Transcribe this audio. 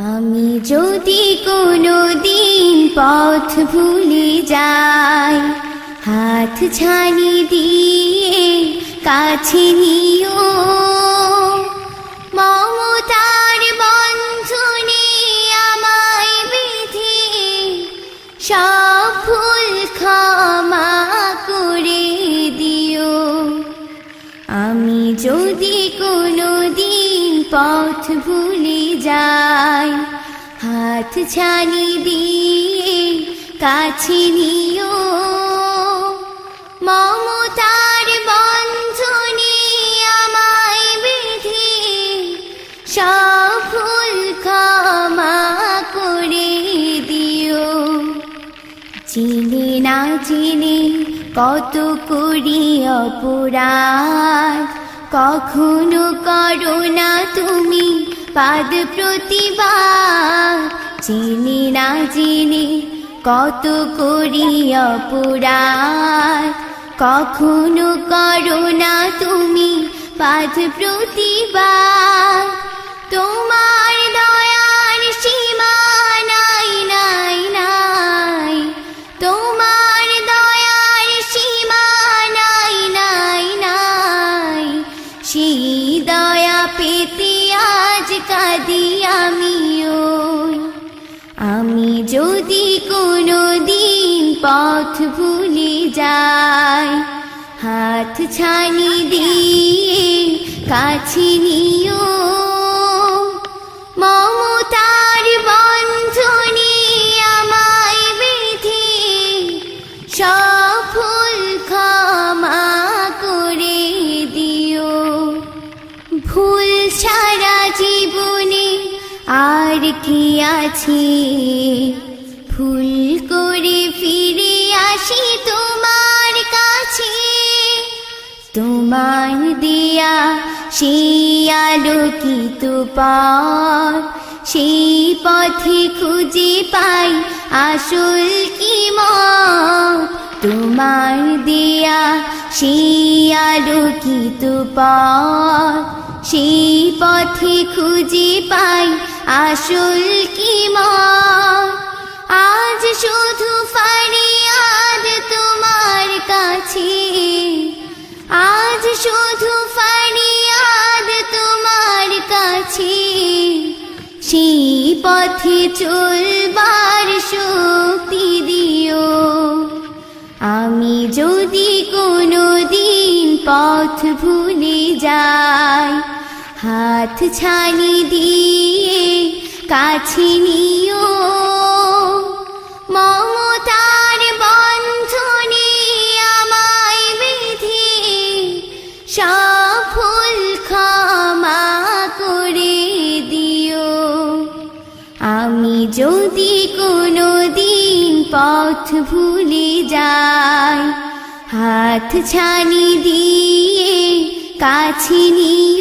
আমি যদি কোনো দিন পথ ভুলে যাই, হাত ছানি দিয়ে কাছে নিও, মমতার বন্ধনে আমায় বেঁধে সব ভুল ক্ষমা করে দিও। আমি যদি কোনো দিন পথ ভুলে যাই, হাত ছানি দিয়ে কাছে নিও, মমতার বন্ধনে আমায় বেঁধে সব ভুল ক্ষমা করে দিও। চিনে না চিনে কত করি অপরাধ, কখনো করো না তুমি পাদ প্রতিবাদ। চিনি না চিনি কত করি অপরাধ, কখনো করো না তুমি পাদ প্রতিবাদ। তোমার দয়ার সীমা নাই নাই নাই, তোমার দয়ার সীমা নাই নাই নাই। সেই দয়া পেতে আজ কাঁদি আমিও। আমি যদি কোনো দিন পথ ভুলে যাই, হাত ছানি দিয়ে কাছে নিও, মমতার বন্ধনে আমায় বেঁধে সব ভুল ক্ষমা করে দিও। ভুল ছাড়া জীবনে আর কি আছে, ভুল করে ফিরে আসি তোমার কাছে। তোমার দিয়া সেই আলোকিত পথ, সেই পথে খুঁজে পাই আসল কি মত। তোমার দিয়া সেই আলোকিত পথ, সেই পথে খুঁজে পাই আসল কি মত। আজ শুধু ফরিয়াদ তোমার কাছে, আজ শুধু ফরিয়াদ তোমার কাছে। সেই পথে চলবার শক্তি দিও। আমি যদি কোনো দিন পথ ভুলে যাই, হাত ছানি দিয়ে কাছে নিও, মমতার বন্ধনে আমায় বেঁধে সব ভুল ক্ষমা করে দিও। আমি যদি কোনো দিন পথ ভুলে যাই, হাত ছানি দিয়ে কাছে নিও।